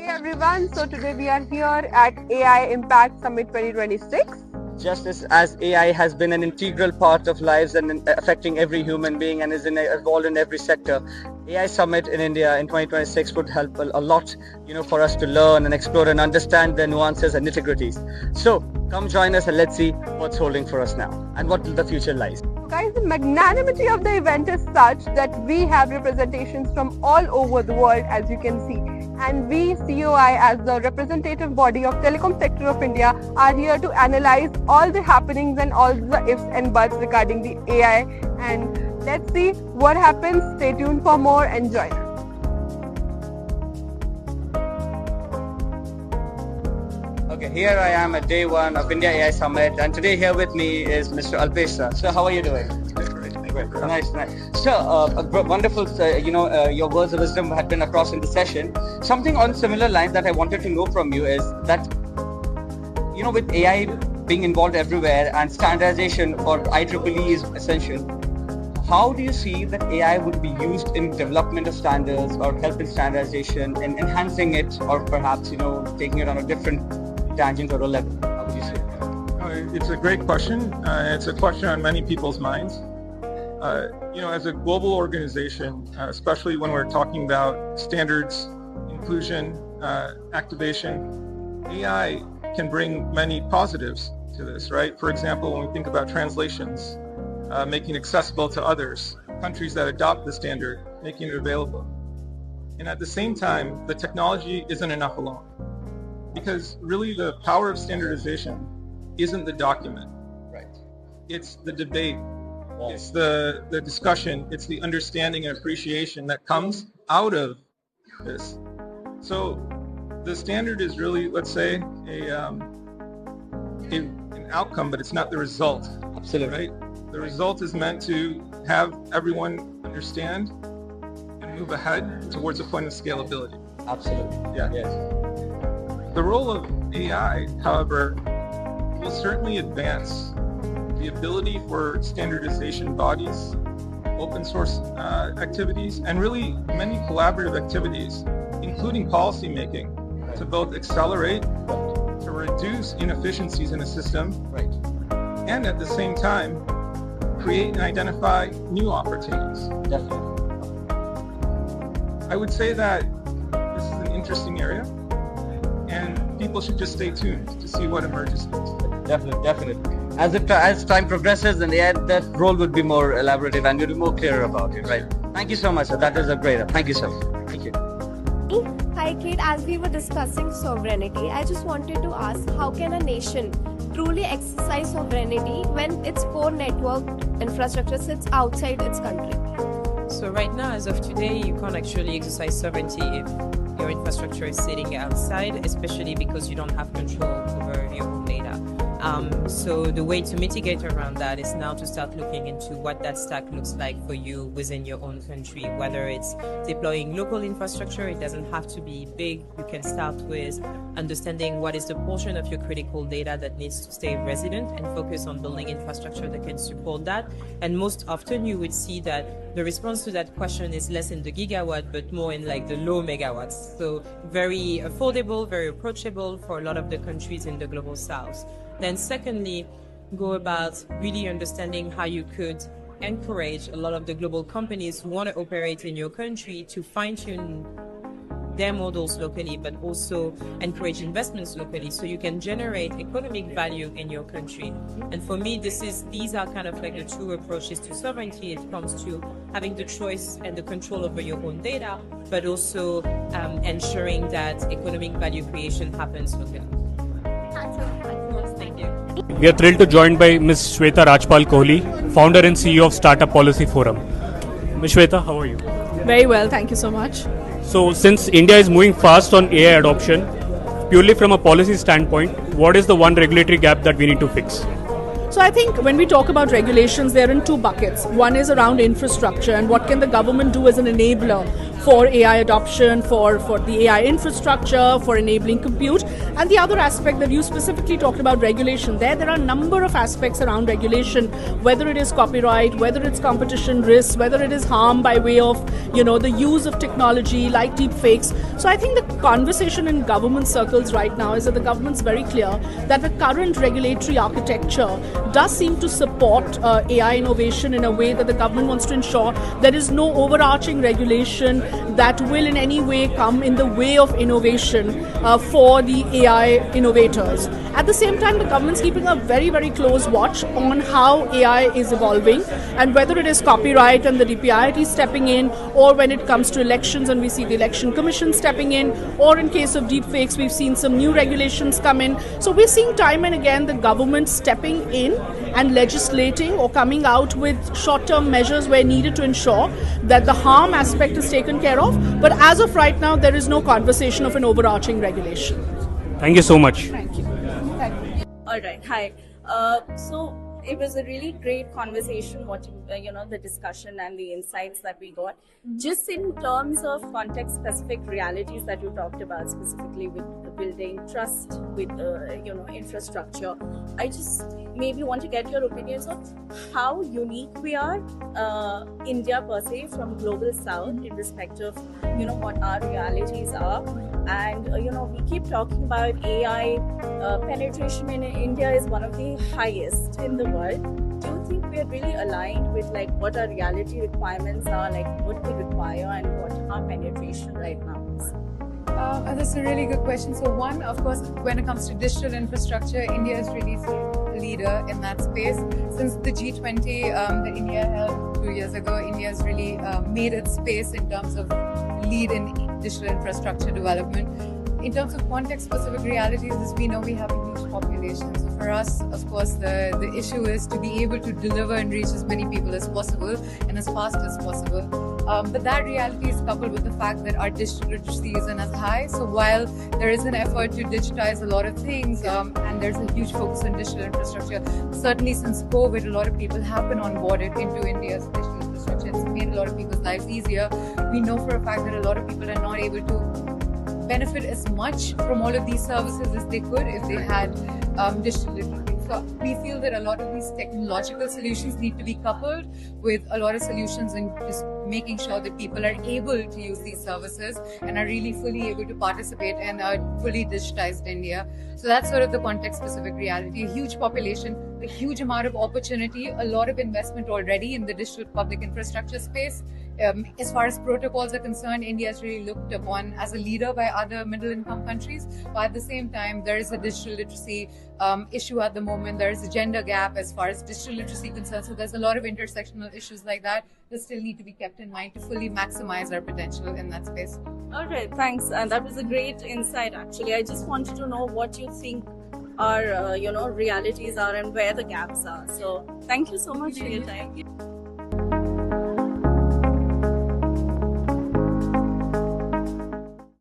Hey everyone, so today we are here at AI Impact Summit 2026. Just as AI has been an integral part of lives and affecting every human being and is involved in every sector, AI Summit in India in 2026 would help a lot, for us to learn and explore and understand the nuances and nitty-gritties. So come join us and let's see what's holding for us now and what the future lies. Guys, the magnanimity of the event is such that we have representations from all over the world, as you can see. And we, COI, as the representative body of telecom sector of India, are here to analyze all the happenings and all the ifs and buts regarding the AI. And let's see what happens. Stay tuned for more and join us. Okay, here I am at day one of India AI Summit, and today here with me is Mr. Alpesh sir. So how are you doing? Great. Nice. So, wonderful, your words of wisdom had been across in the session. Something on similar lines that I wanted to know from you is that, with AI being involved everywhere and standardization for IEEE is essential, how do you see that AI would be used in development of standards or help in standardization and enhancing it, or perhaps, taking it on a different tangent or a level? How would you say? It's a great question. It's a question on many people's minds. As a global organization, especially when we're talking about standards, inclusion, activation, AI can bring many positives to this, right? For example, when we think about translations, making accessible to others, countries that adopt the standard, making it available. And at the same time, the technology isn't enough alone. Because really the power of standardization isn't the document. Right. It's the debate. It's the discussion, it's the understanding and appreciation that comes out of this. So the standard is really, let's say, an outcome, but it's not the result. Absolutely. Right? The result is meant to have everyone understand and move ahead towards a point of scalability. Absolutely. Yeah. Yes. The role of AI, however, will certainly advance the ability for standardization bodies, open source activities, and really many collaborative activities, including policy making, to both accelerate, to reduce inefficiencies in a system, and at the same time, create and identify new opportunities. Definitely. I would say that this is an interesting area, and people should just stay tuned to see what emerges next. Definitely. As time progresses, then that role would be more elaborative and you'll be more clear about it, right? Thank you so much, sir. That is a great. Thank you, sir. Thank you. Hi, Kate. As we were discussing sovereignty, I just wanted to ask, how can a nation truly exercise sovereignty when its core network infrastructure sits outside its country? So right now, as of today, you can't actually exercise sovereignty if your infrastructure is sitting outside, especially because you don't have control over your own data. So the way to mitigate around that is now to start looking into what that stack looks like for you within your own country, whether it's deploying local infrastructure. It doesn't have to be big. You can start with understanding what is the portion of your critical data that needs to stay resident and focus on building infrastructure that can support that. And most often you would see that the response to that question is less in the gigawatt, but more in like the low megawatts. So very affordable, very approachable for a lot of the countries in the global south. Then secondly, go about really understanding how you could encourage a lot of the global companies who want to operate in your country to fine-tune their models locally, but also encourage investments locally so you can generate economic value in your country. And for me, these are kind of like the two approaches to sovereignty. It comes to having the choice and the control over your own data, but also ensuring that economic value creation happens locally. Thank you. We are thrilled to join by Ms. Shweta Rajpal Kohli, founder and CEO of Startup Policy Forum. Ms. Shweta, how are you? Very well, thank you so much. So, since India is moving fast on AI adoption, purely from a policy standpoint, what is the one regulatory gap that we need to fix? So I think when we talk about regulations, they're in two buckets. One is around infrastructure and what can the government do as an enabler for AI adoption, for the AI infrastructure, for enabling compute. And the other aspect that you specifically talked about, regulation, there are a number of aspects around regulation, whether it is copyright, whether it's competition risks, whether it is harm by way of, the use of technology like deep fakes. So I think the conversation in government circles right now is that the government's very clear that the current regulatory architecture does seem to support AI innovation in a way that the government wants to ensure there is no overarching regulation that will in any way come in the way of innovation for the AI innovators. At the same time, the government's keeping a very, very close watch on how AI is evolving and whether it is copyright and the DPIIT stepping in, or when it comes to elections and we see the Election Commission stepping in, or in case of deepfakes, we've seen some new regulations come in. So we're seeing time and again the government stepping in and legislating or coming out with short-term measures where needed to ensure that the harm aspect is taken care of. But as of right now, there is no conversation of an overarching regulation. Thank you so much. Thank you. All right. Hi. So it was a really great conversation, the discussion and the insights that we got. Just in terms of context-specific realities that you talked about, specifically with building trust with, infrastructure, I just maybe want to get your opinions on how unique we are, India per se, from global south in respect of, what our realities are. And, we keep talking about AI penetration in India is one of the highest in the world. Do you think we are really aligned with what our reality requirements are, what we require and what our penetration right now is? That's a really good question. So one, of course, when it comes to digital infrastructure, India is really a leader in that space. Since the G20 that India held 2 years ago, India has really made its space in terms of lead in digital infrastructure development. In terms of context-specific realities, as we know, we have a huge population. So for us, of course, the issue is to be able to deliver and reach as many people as possible and as fast as possible. But that reality is coupled with the fact that our digital literacy isn't as high. So while there is an effort to digitize a lot of things, and there's a huge focus on digital infrastructure, certainly since COVID, a lot of people have been onboarded into India's digital infrastructure. It's made a lot of people's lives easier. We know for a fact that a lot of people are not able to benefit as much from all of these services as they could if they had digital literacy. So we feel that a lot of these technological solutions need to be coupled with a lot of solutions in just making sure that people are able to use these services and are really fully able to participate in a fully digitized India. So that's sort of the context-specific reality. A huge population, a huge amount of opportunity, a lot of investment already in the digital public infrastructure space. As far as protocols are concerned, India is really looked upon as a leader by other middle-income countries. But at the same time, there is a digital literacy issue at the moment. There is a gender gap as far as digital literacy concerns. So there's a lot of intersectional issues like that still need to be kept in mind to fully maximize our potential in that space. All right, thanks. And that was a great insight, actually. I just wanted to know what you think our, realities are and where the gaps are. So thank you so much for your time.